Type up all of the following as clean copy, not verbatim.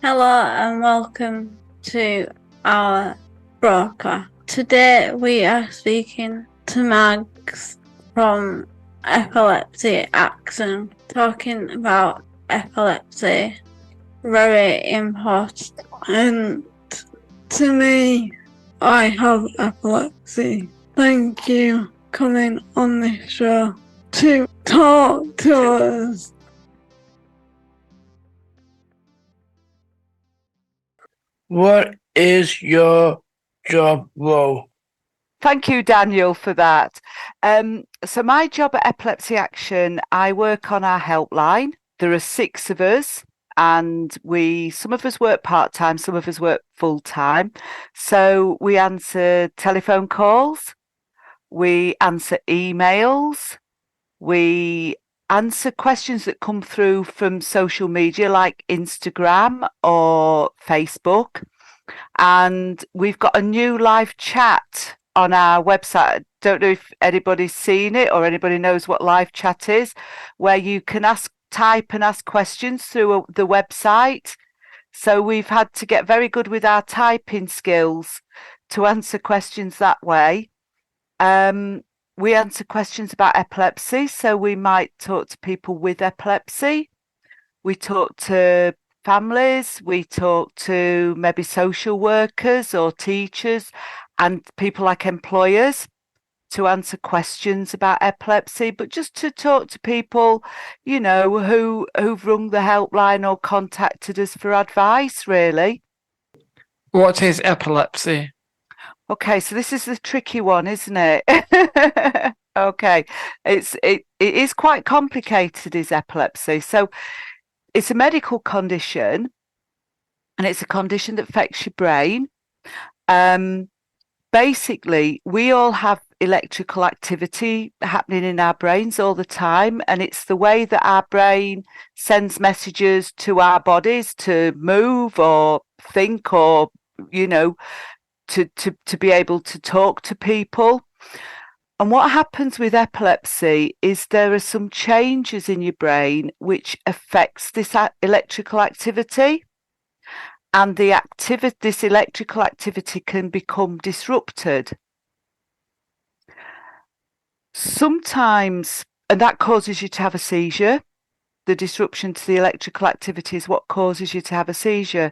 Hello and welcome to our broadcast. Today we are speaking to Mags from Epilepsy Action, talking about epilepsy, very important. And to me, I have epilepsy. Thank you for coming on this show to talk to us. What is your job role? Thank you, Daniel, for that. So my job at Epilepsy Action, I work on our helpline. There are 6 of us, and some of us work part-time, some of us work full-time. So we answer telephone calls, we answer emails, we answer questions that come through from social media like Instagram or Facebook. And we've got a new live chat on our website. I don't know if anybody's seen it or anybody knows what live chat is, where you can type and ask questions through the website. So we've had to get very good with our typing skills to answer questions that way. We answer questions about epilepsy, so we might talk to people with epilepsy. We talk to families, we talk to maybe social workers or teachers and people like employers to answer questions about epilepsy, but just to talk to people, who've rung the helpline or contacted us for advice, really. What is epilepsy? Okay, so this is the tricky one, isn't it? Okay, it is quite complicated, is epilepsy. So it's a medical condition, and it's a condition that affects your brain. Basically, we all have electrical activity happening in our brains all the time, and it's the way that our brain sends messages to our bodies to move or think or, to be able to talk to people. And what happens with epilepsy is there are some changes in your brain which affects this electrical activity, and this electrical activity can become disrupted. Sometimes, and that causes you to have a seizure. The disruption to the electrical activity is what causes you to have a seizure.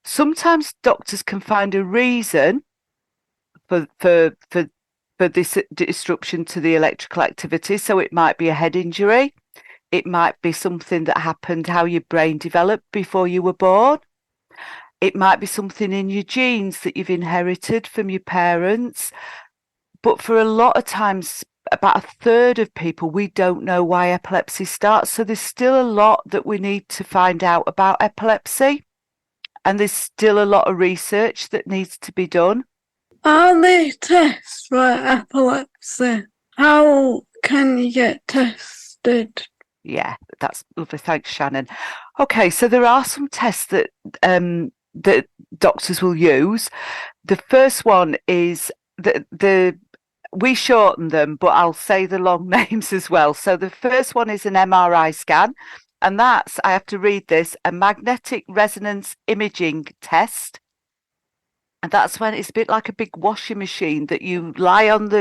Sometimes doctors can find a reason for this disruption to the electrical activity. So it might be a head injury. It might be something that happened, how your brain developed before you were born. It might be something in your genes that you've inherited from your parents. But for a lot of times, about 1/3 of people, we don't know why epilepsy starts. So there's still a lot that we need to find out about epilepsy. And there's still a lot of research that needs to be done. Are there tests for epilepsy? How can you get tested? Yeah, that's lovely. Thanks, Shannon. Okay, so there are some tests that doctors will use. The first one is we shorten them, but I'll say the long names as well. So the first one is an MRI scan, and that's, I have to read this, a magnetic resonance imaging test. And that's when it's a bit like a big washing machine that you lie on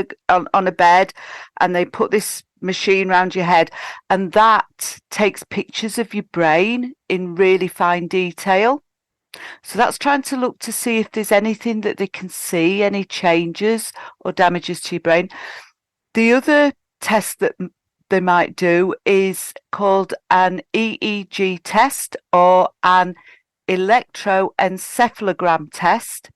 a bed, and they put this machine around your head, and that takes pictures of your brain in really fine detail. So that's trying to look to see if there's anything that they can see, any changes or damages to your brain. The other test that they might do is called an EEG test or an electroencephalogram test.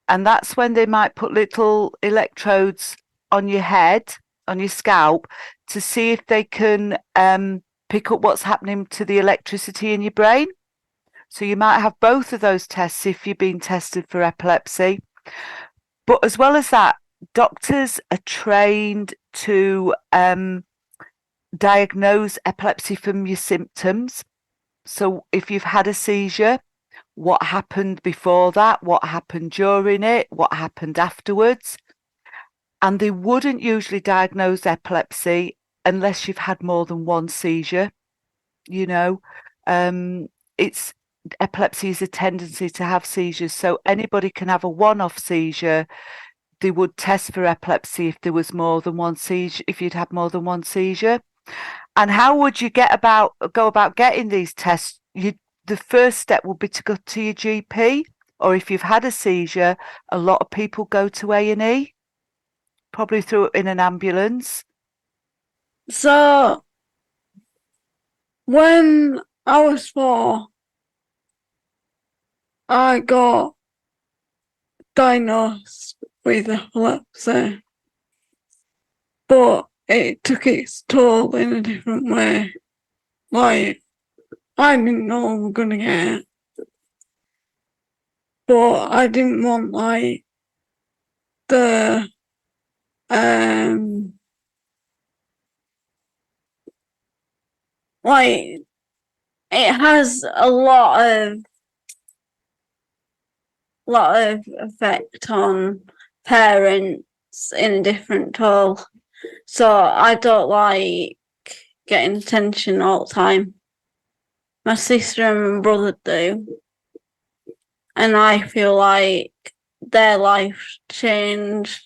And that's when they might put little electrodes on your head, on your scalp, to see if they can pick up what's happening to the electricity in your brain. So you might have both of those tests if you've been tested for epilepsy. But as well as that, doctors are trained to diagnose epilepsy from your symptoms. So if you've had a seizure, what happened before that, what happened during it, what happened afterwards. And they wouldn't usually diagnose epilepsy unless you've had more than one seizure. It's epilepsy is a tendency to have seizures. So anybody can have a one-off seizure. They would test for epilepsy if there was more than one seizure, if you'd had more than one seizure. And how would you go about getting these tests? The first step would be to go to your GP, or if you've had a seizure, a lot of people go to A&E, probably in an ambulance. So, when I was 4, I got diagnosed with epilepsy, but it took its toll in a different way. Like, I didn't know I was gonna get it, but I didn't want like the like it has a lot of effect on parents in a different toll. So I don't like getting attention all the time. My sister and my brother do. And I feel like their life changed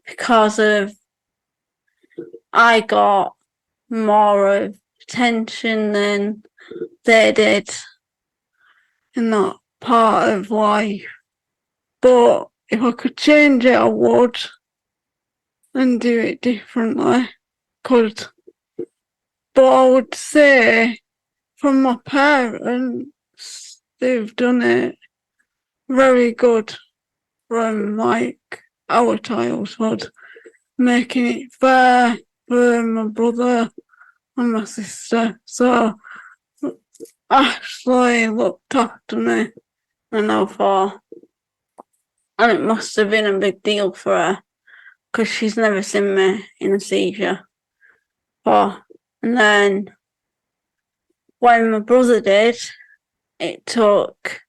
because of I got more of attention than they did in that part of life. But if I could change it, I would, and do it differently. But I would say from my parents, they've done it very good from like our childhood, making it fair for my brother and my sister. So Ashley looked after me when I was 4, and it must have been a big deal for her because she's never seen me in a seizure before. And then when my brother did, it took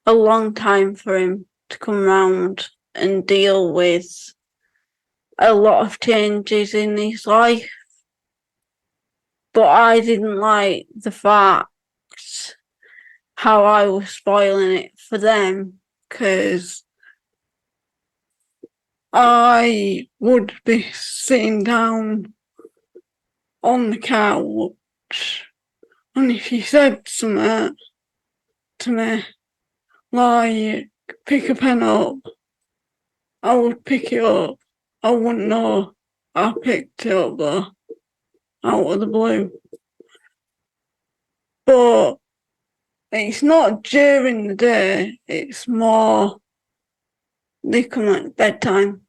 a long time for him to come round and deal with a lot of changes in his life. But I didn't like the fact how I was spoiling it for them, because I would be sitting down on the couch, and if you said something to me, like pick a pen up, I would pick it up. I wouldn't know I picked it up though, out of the blue. But it's not during the day, it's more they come at bedtime.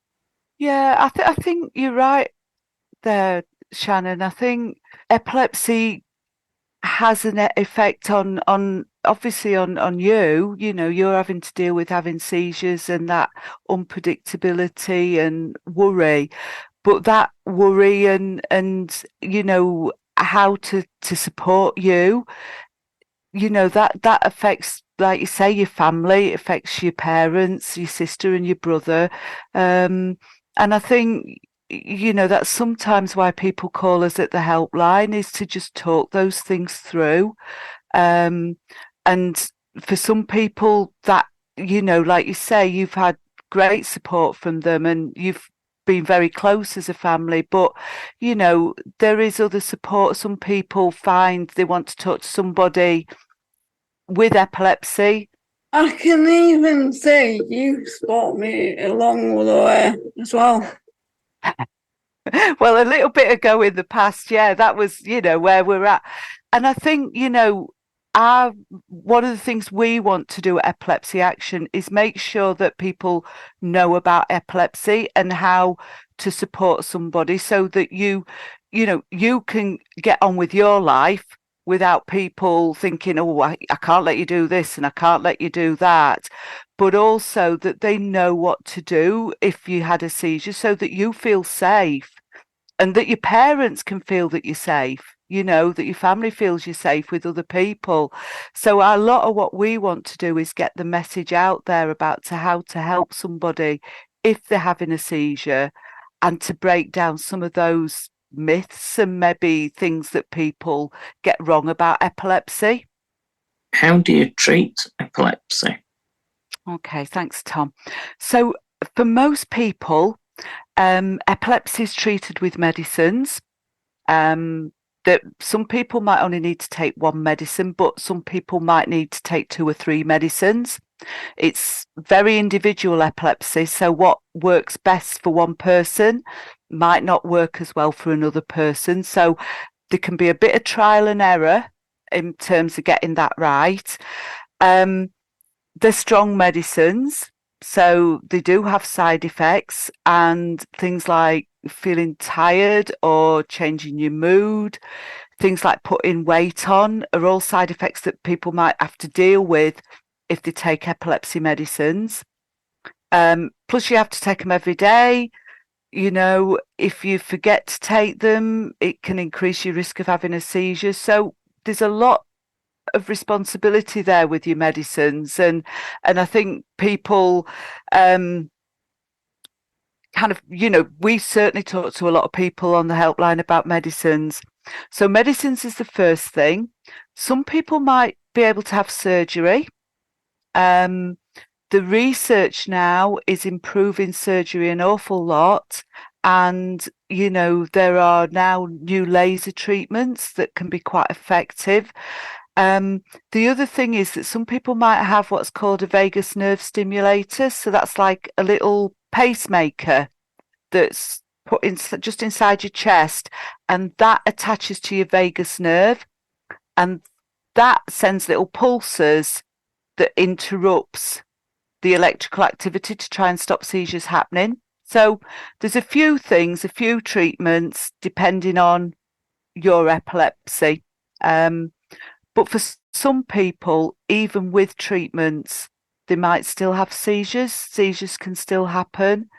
Yeah, I think you're right there, Shannon. I think epilepsy has an effect on obviously on you. You know, you're having to deal with having seizures and that unpredictability and worry. But that worry and you know how to support you, you know, that affects, like you say, your family, it affects your parents, your sister and your brother. And I think, you know, that's sometimes why people call us at the helpline, is to just talk those things through. And for some people that, you know, like you say, you've had great support from them and you've been very close as a family, but you know, there is other support. Some people find they want to talk to somebody with epilepsy. I can even say you spot me along the way as well. Well, a little bit ago in the past, yeah, that was, you know, where we're at. And I think, you know, one of the things we want to do at Epilepsy Action is make sure that people know about epilepsy and how to support somebody so that you know, you can get on with your life without people thinking, oh, I can't let you do this and I can't let you do that. But also that they know what to do if you had a seizure so that you feel safe and that your parents can feel that you're safe, you know, that your family feels you're safe with other people. So a lot of what we want to do is get the message out there about how to help somebody if they're having a seizure and to break down some of those myths and maybe things that people get wrong about epilepsy. How do you treat epilepsy? Okay, thanks, Tom. So for most people, epilepsy is treated with medicines. That some people might only need to take one medicine, but some people might need to take 2 or 3 medicines. It's very individual epilepsy, so what works best for one person might not work as well for another person. So there can be a bit of trial and error in terms of getting that right. They're strong medicines, so they do have side effects, and things like feeling tired or changing your mood, things like putting weight on are all side effects that people might have to deal with if they take epilepsy medicines. Plus you have to take them every day. You know, if you forget to take them, it can increase your risk of having a seizure. So there's a lot of responsibility there with your medicines, and I think people kind of, you know, we certainly talk to a lot of people on the helpline about medicines. So medicines is the first thing. Some people might be able to have surgery. The research now is improving surgery an awful lot. And, you know, there are now new laser treatments that can be quite effective. The other thing is that some people might have what's called a vagus nerve stimulator. So that's like a little pacemaker that's put in just inside your chest, and that attaches to your vagus nerve, and that sends little pulses that interrupts the electrical activity to try and stop seizures happening. So there's a few things, a few treatments depending on your epilepsy. But for some people, even with treatments, they might still have seizures. Seizures can still happen.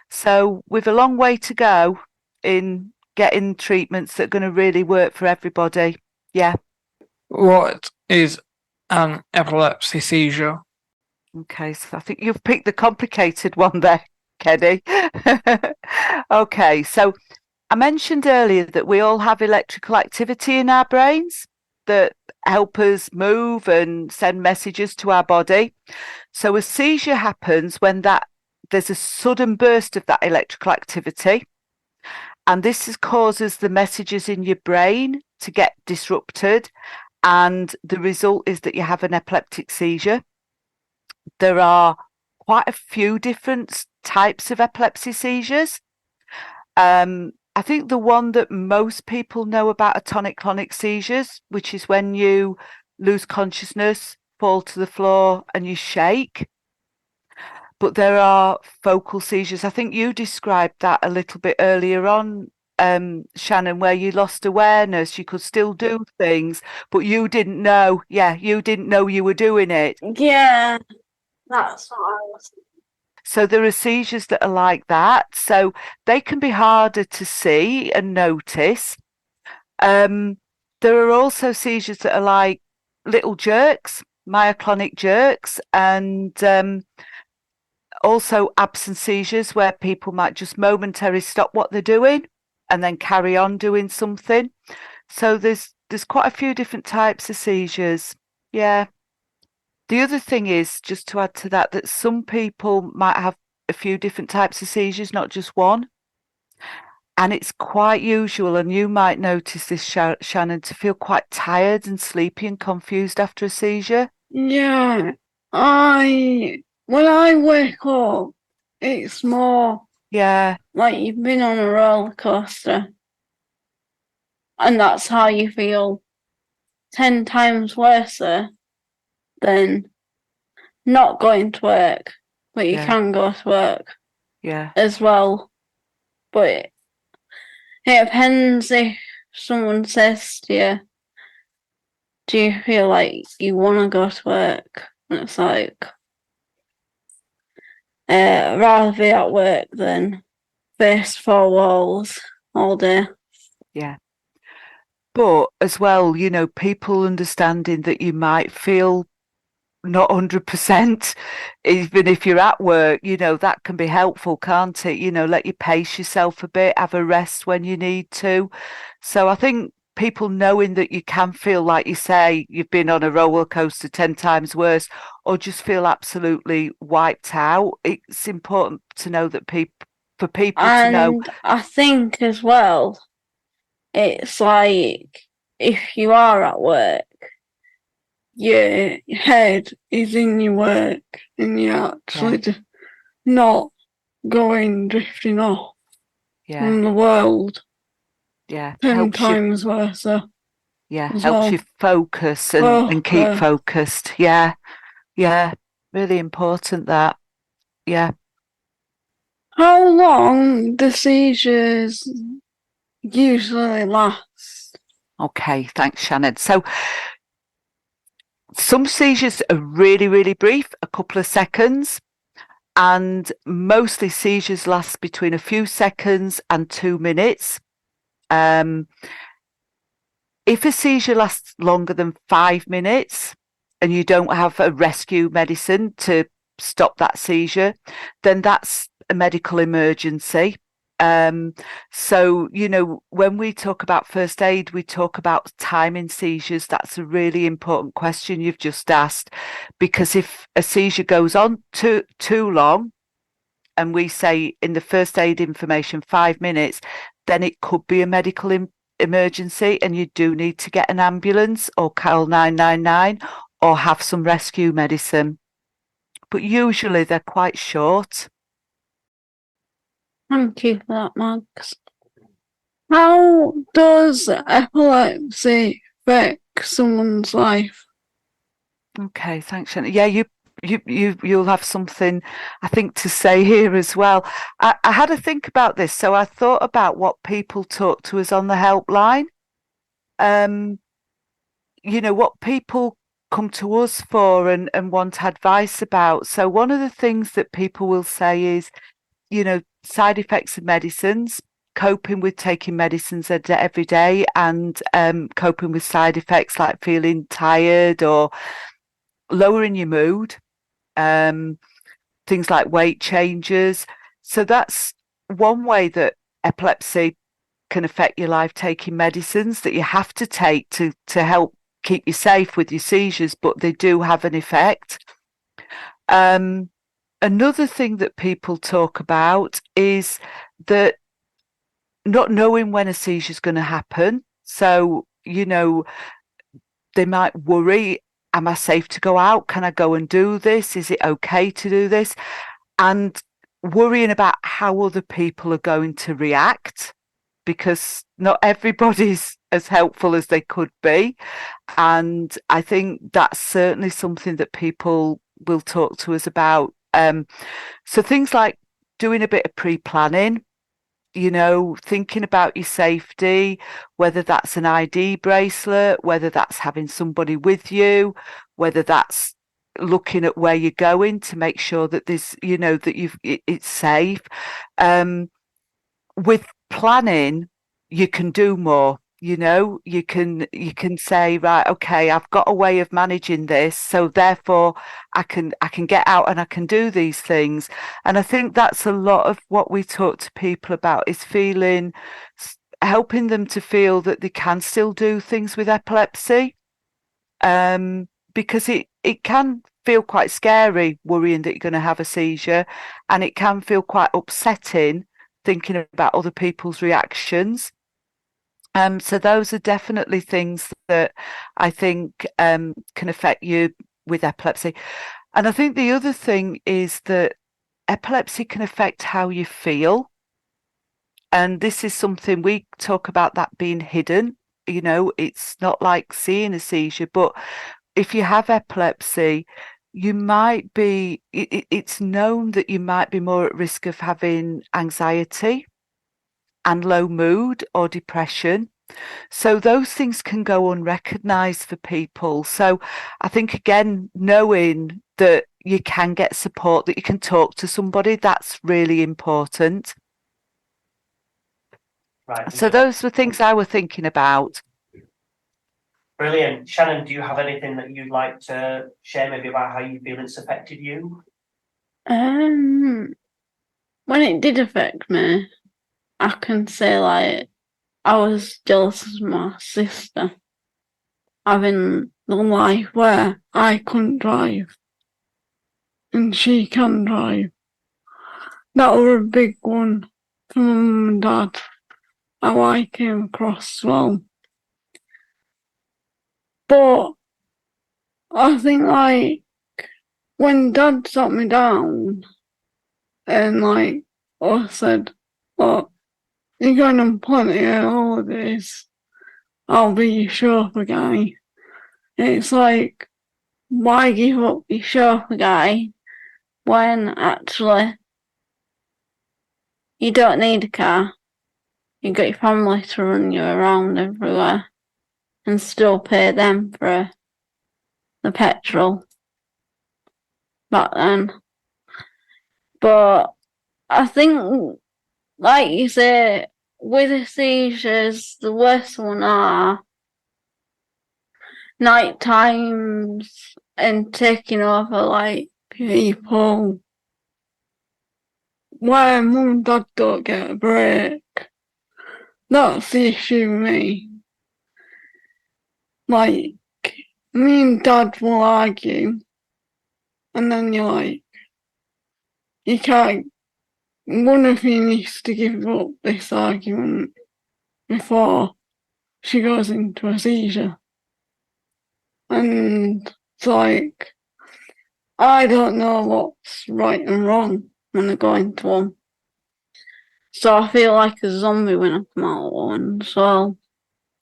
So we've a long way to go in getting treatments that are going to really work for everybody. Yeah. What is an epilepsy seizure? Okay, so I think you've picked the complicated one there, Kenny. Okay, so I mentioned earlier that we all have electrical activity in our brains that help us move and send messages to our body. So a seizure happens when there's a sudden burst of that electrical activity, and this causes the messages in your brain to get disrupted, and the result is that you have an epileptic seizure. There are quite a few different types of epilepsy seizures. I think the one that most people know about are tonic-clonic seizures, which is when you lose consciousness, fall to the floor, and you shake. But there are focal seizures. I think you described that a little bit earlier on, Shannon, where you lost awareness. You could still do things, but you didn't know. Yeah, you didn't know you were doing it. Yeah, that's what I was thinking. So there are seizures that are like that. So they can be harder to see and notice. There are also seizures that are like little jerks, myoclonic jerks, and also absent seizures where people might just momentarily stop what they're doing and then carry on doing something. So there's quite a few different types of seizures. Yeah. The other thing is, just to add to that, that some people might have a few different types of seizures, not just one. And it's quite usual, and you might notice this, Shannon, to feel quite tired and sleepy and confused after a seizure. Yeah, when I wake up, it's more Yeah, like you've been on a roller coaster, and that's how you feel 10 times worse than not going to work, but you Yeah. can go to work yeah, as well. But it depends if someone says to you, do you feel like you want to go to work? And it's like, rather be at work than face 4 walls all day. yeah. But as well, you know, people understanding that you might feel not 100%, even if you're at work, you know, that can be helpful, can't it? You know, let you pace yourself a bit, have a rest when you need to. So I think people knowing that you can feel, like you say, you've been on a roller coaster 10 times worse, or just feel absolutely wiped out. It's important to know that for people to know. And I think as well, it's like if you are at work, your head is in your work and you're actually not drifting off from the world. Yeah, 10 times worse. Helps you focus and keep focused. Yeah, really important that. Yeah. How long do seizures usually last? Okay, thanks, Shannon. So some seizures are really, really brief, a couple of seconds, and mostly seizures last between a few seconds and 2 minutes. If a seizure lasts longer than 5 minutes and you don't have a rescue medicine to stop that seizure, then that's a medical emergency. So, when we talk about first aid, we talk about timing seizures. That's a really important question you've just asked, because if a seizure goes on too long, and we say in the first aid information 5 minutes, then it could be a medical emergency and you do need to get an ambulance or call 999 or have some rescue medicine. But usually they're quite short. Thank you for that, Max. How does epilepsy affect someone's life? Okay, thanks, Shannon. Yeah, you'll have something, I think, to say here as well. I had to think about this, so I thought about what people talk to us on the helpline. What people come to us for and want advice about. So one of the things that people will say is, side effects of medicines, coping with taking medicines every day, and coping with side effects like feeling tired or lowering your mood, things like weight changes. So that's one way that epilepsy can affect your life, taking medicines that you have to take to help keep you safe with your seizures, but they do have an effect. Another thing that people talk about is that not knowing when a seizure is going to happen. So, they might worry, am I safe to go out? Can I go and do this? Is it okay to do this? And worrying about how other people are going to react, because not everybody's as helpful as they could be. And I think that's certainly something that people will talk to us about. So things like doing a bit of pre-planning, thinking about your safety, whether that's an ID bracelet, whether that's having somebody with you, whether that's looking at where you're going to make sure that there's, it's safe. With planning, you can do more. You can say, right, okay, I've got a way of managing this, so therefore I can get out and I can do these things. And I think that's a lot of what we talk to people about, is helping them to feel that they can still do things with epilepsy, because it can feel quite scary worrying that you're going to have a seizure, and it can feel quite upsetting thinking about other people's reactions. So those are definitely things that I think can affect you with epilepsy. And I think the other thing is that epilepsy can affect how you feel. And this is something we talk about, that being hidden. It's not like seeing a seizure, but if you have epilepsy, you might be, it's known that you might be more at risk of having anxiety and low mood or depression. So those things can go unrecognised for people. So I think, again, knowing that you can get support, that you can talk to somebody, that's really important. Right. So those were things I were thinking about. Brilliant. Shannon, do you have anything that you'd like to share maybe about how you feel it's affected you? When it did affect me, I can say, like, I was jealous of my sister having the life where I couldn't drive and she can drive. That was a big one for my mum and dad, how I came across as well. But I think like when dad sat me down and like I said, look, you're going on plenty of holidays, I'll be your chauffeur guy. It's like, why give up your chauffeur guy when actually you don't need a car? You got your family to run you around everywhere and still pay them for the petrol back then. But I think, like you say, with the seizures, the worst one are night times and taking over like people where mum and dad don't get a break. That's the issue with me. Like, me and dad will argue and then you're like, you can't, one of you needs to give up this argument before she goes into a seizure. And it's like, I don't know what's right and wrong when I go into one. So I feel like a zombie when I come out of one as well.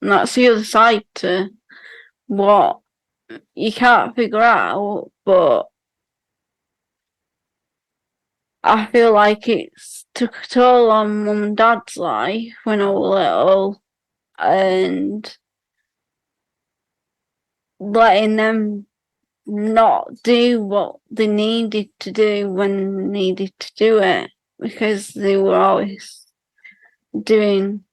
And that's the other side to what you can't figure out, but I feel like it's took a toll on mum and dad's life when I was little and letting them not do what they needed to do when they needed to do it because they were always hoping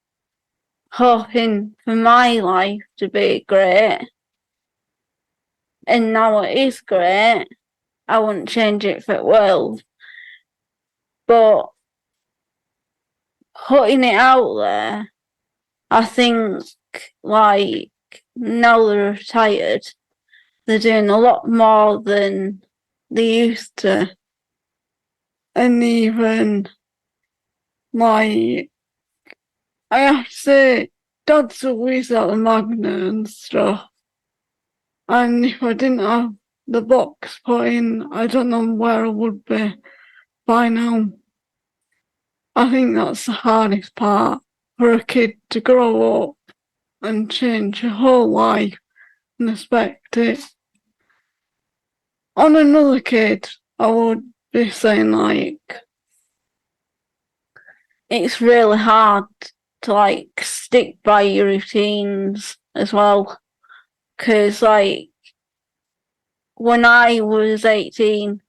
for my life to be great. And now it is great. I wouldn't change it for the world. But putting it out there, I think like now they're retired, they're doing a lot more than they used to. And even like I have to say, dad's always at the magnet and stuff. And if I didn't have the box put in, I don't know where I would be by now. I think that's the hardest part for a kid to grow up and change your whole life and expect it. On another kid, I would be saying like, it's really hard to like stick by your routines as well. Cause like, when I was 18,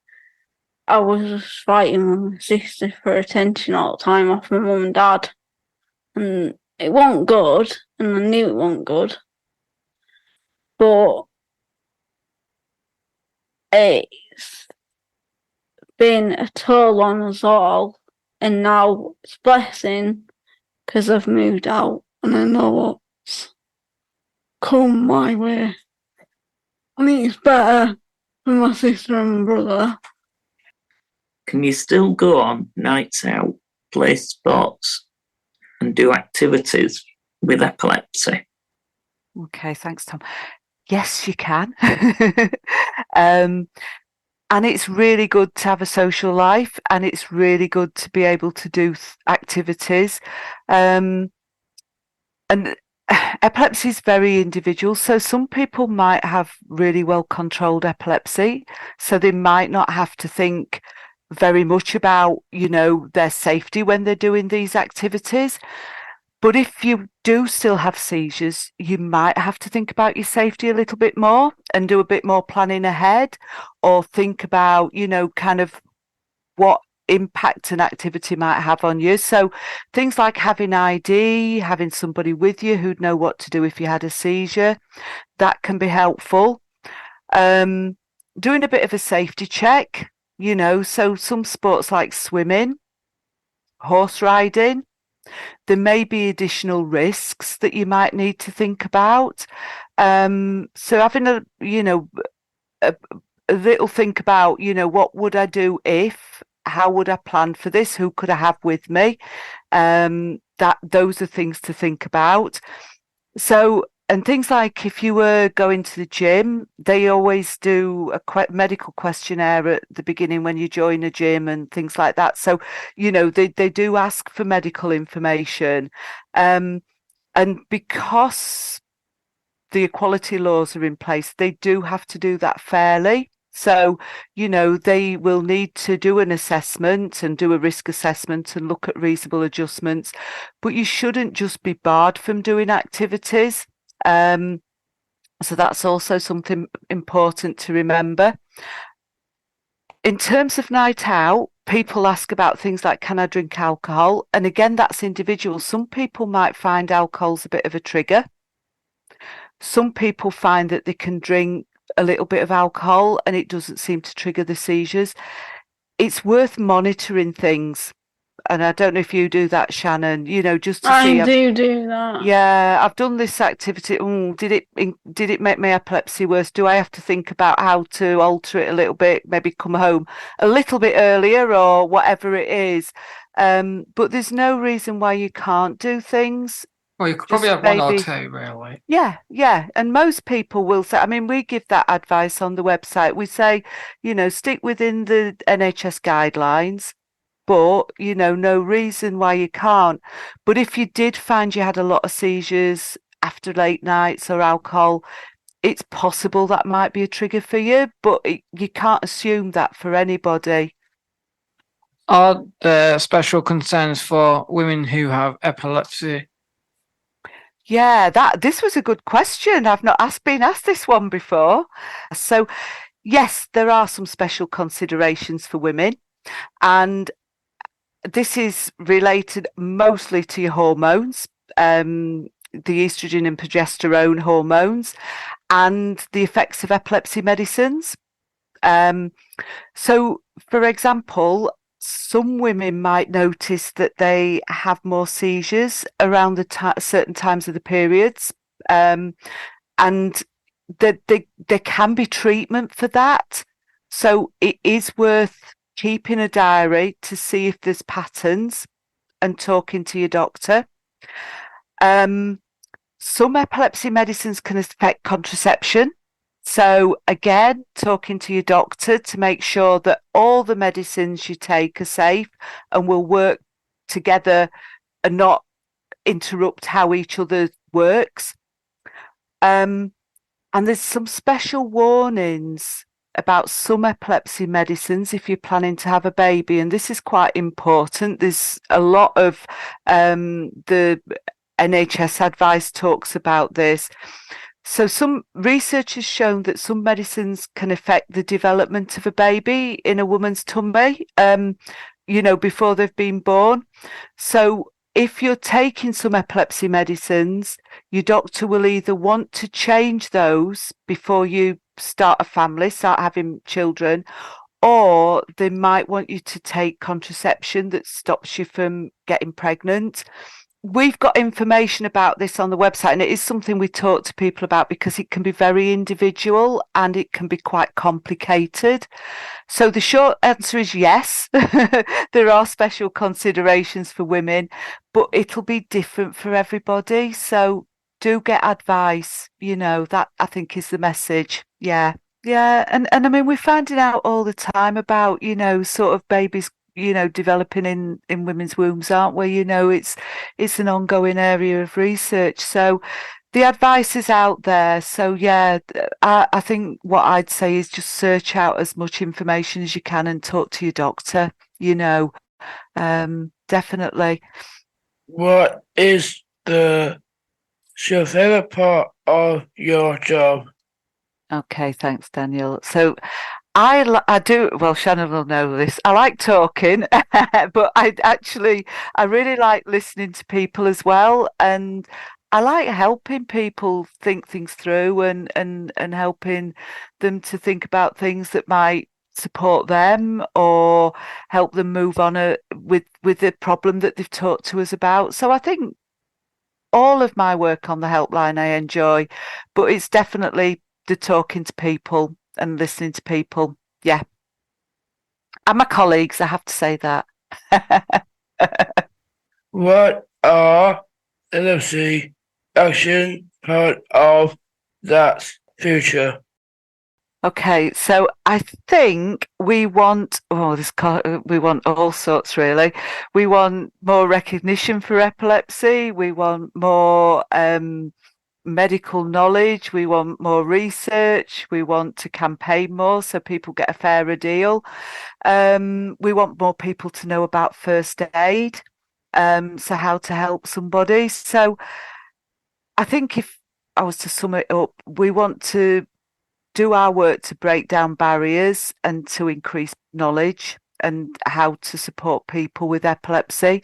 I was fighting with my sister for attention all the time off my mum and dad. And it wasn't good, and I knew it wasn't good. But it's been a toll on us all, and now it's a blessing because I've moved out and I know what's come my way. I think it's better for my sister and my brother. Can you still go on nights out, play sports, and do activities with epilepsy? Okay, thanks, Tom. Yes, you can. And it's really good to have a social life, and it's really good to be able to do activities. And epilepsy is very individual. So some people might have really well controlled epilepsy, so they might not have to think very much about, their safety when they're doing these activities. But if you do still have seizures, you might have to think about your safety a little bit more and do a bit more planning ahead, or think about, kind of what impact an activity might have on you. So things like having ID, having somebody with you who'd know what to do if you had a seizure, that can be helpful. Doing a bit of a safety check, so some sports like swimming, horse riding, There may be additional risks that you might need to think about. So having a little think about, what would I do if, how would I plan for this? Who could I have with me? Those are things to think about. So, and things like if you were going to the gym, they always do a medical questionnaire at the beginning when you join a gym and things like that. So, they do ask for medical information. And because the equality laws are in place, they do have to do that fairly. So, they will need to do an assessment and do a risk assessment and look at reasonable adjustments, but you shouldn't just be barred from doing activities. So that's also something important to remember. In terms of night out, people ask about things like, can I drink alcohol? And again, that's individual. Some people might find alcohol's a bit of a trigger. Some people find that they can drink a little bit of alcohol and it doesn't seem to trigger the seizures. It's worth monitoring things. And I don't know if you do that, Shannon, just to see. I do that. Yeah, I've done this activity. Did it make my epilepsy worse? Do I have to think about how to alter it a little bit, maybe come home a little bit earlier or whatever it is? But there's no reason why you can't do things. Well, you could probably have one or two, really. Yeah. And most people will say, we give that advice on the website. We say, stick within the NHS guidelines, but, no reason why you can't. But if you did find you had a lot of seizures after late nights or alcohol, it's possible that might be a trigger for you, but you can't assume that for anybody. Are there special concerns for women who have epilepsy? Yeah, this was a good question. I've not been asked this one before. So, yes, there are some special considerations for women, and this is related mostly to your hormones, the estrogen and progesterone hormones, and the effects of epilepsy medicines. So, for example, some women might notice that they have more seizures around the certain times of the periods, and that there can be treatment for that. So it is worth keeping a diary to see if there's patterns and talking to your doctor. Some epilepsy medicines can affect contraception. So again, talking to your doctor to make sure that all the medicines you take are safe and will work together and not interrupt how each other works. And there's some special warnings about some epilepsy medicines if you're planning to have a baby, and this is quite important. There's a lot of the NHS advice talks about this. So some research has shown that some medicines can affect the development of a baby in a woman's tummy, before they've been born. So if you're taking some epilepsy medicines, your doctor will either want to change those before you start a family, start having children, or they might want you to take contraception that stops you from getting pregnant. We've got information about this on the website, and it is something we talk to people about because it can be very individual and it can be quite complicated. So the short answer is yes, there are special considerations for women, but it'll be different for everybody. So do get advice, that I think is the message. Yeah. And we're finding out all the time about, sort of babies developing in women's wombs, aren't we? It's an ongoing area of research. So the advice is out there. So yeah, I think what I'd say is just search out as much information as you can and talk to your doctor, definitely. What is your favorite part of your job? Okay, thanks, Daniel. So I do, well, Shannon will know this. I like talking, but I really like listening to people as well. And I like helping people think things through and helping them to think about things that might support them or help them move on with the problem that they've talked to us about. So I think all of my work on the helpline I enjoy, but it's definitely the talking to people and listening to people. Yeah. And my colleagues, I have to say that. What are Epilepsy Action part of that future? Okay, so I think we want we want all sorts really. We want more recognition for epilepsy. We want more medical knowledge. We want more research. We want to campaign more so people get a fairer deal. We want more people to know about first aid. So how to help somebody. So I think if I was to sum it up, we want to do our work to break down barriers and to increase knowledge and how to support people with epilepsy.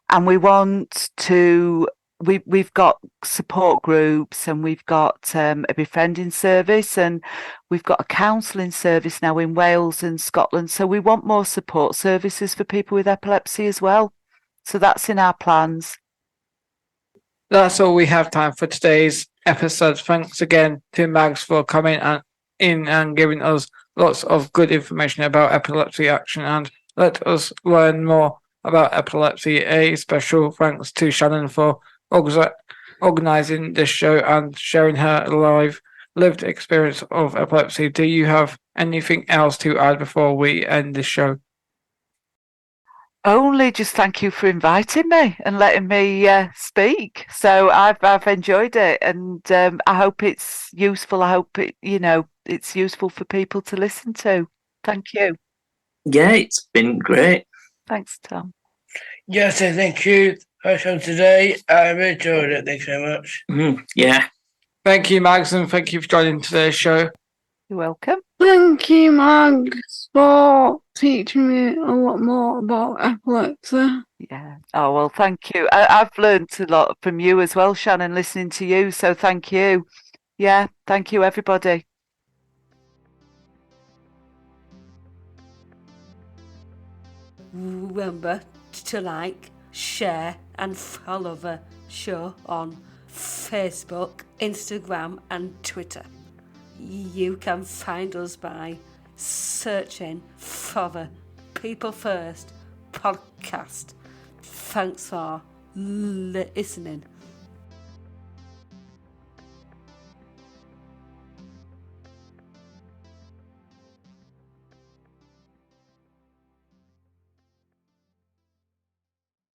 And we want to, we've got support groups and we've got a befriending service and we've got a counselling service now in Wales and Scotland. So we want more support services for people with epilepsy as well. So that's in our plans. That's all we have time for today's episode. Thanks again to Mags for coming in and giving us lots of good information about Epilepsy Action and let us learn more about epilepsy. A special thanks to Shannon for organising this show and sharing her lived experience of epilepsy. Do you have anything else to add before we end this show? Only just thank you for inviting me and letting me speak. So I've enjoyed it, and I hope it's useful. I hope it's useful for people to listen to. Thank you. Yeah, it's been great. Thanks, Tom. Yes, I thank you for the show today. I've enjoyed it. Thanks very much. Yeah. Thank you, Mags, and thank you for joining today's show. You're welcome. Thank you, Mags, for teaching me a lot more about epilepsy. Yeah. Oh, well, thank you. I've learned a lot from you as well, Shannon, listening to you. So thank you. Yeah. Thank you, everybody. Remember to like, share and follow the show on Facebook, Instagram and Twitter. You can find us by searching for the People First podcast. Thanks for listening.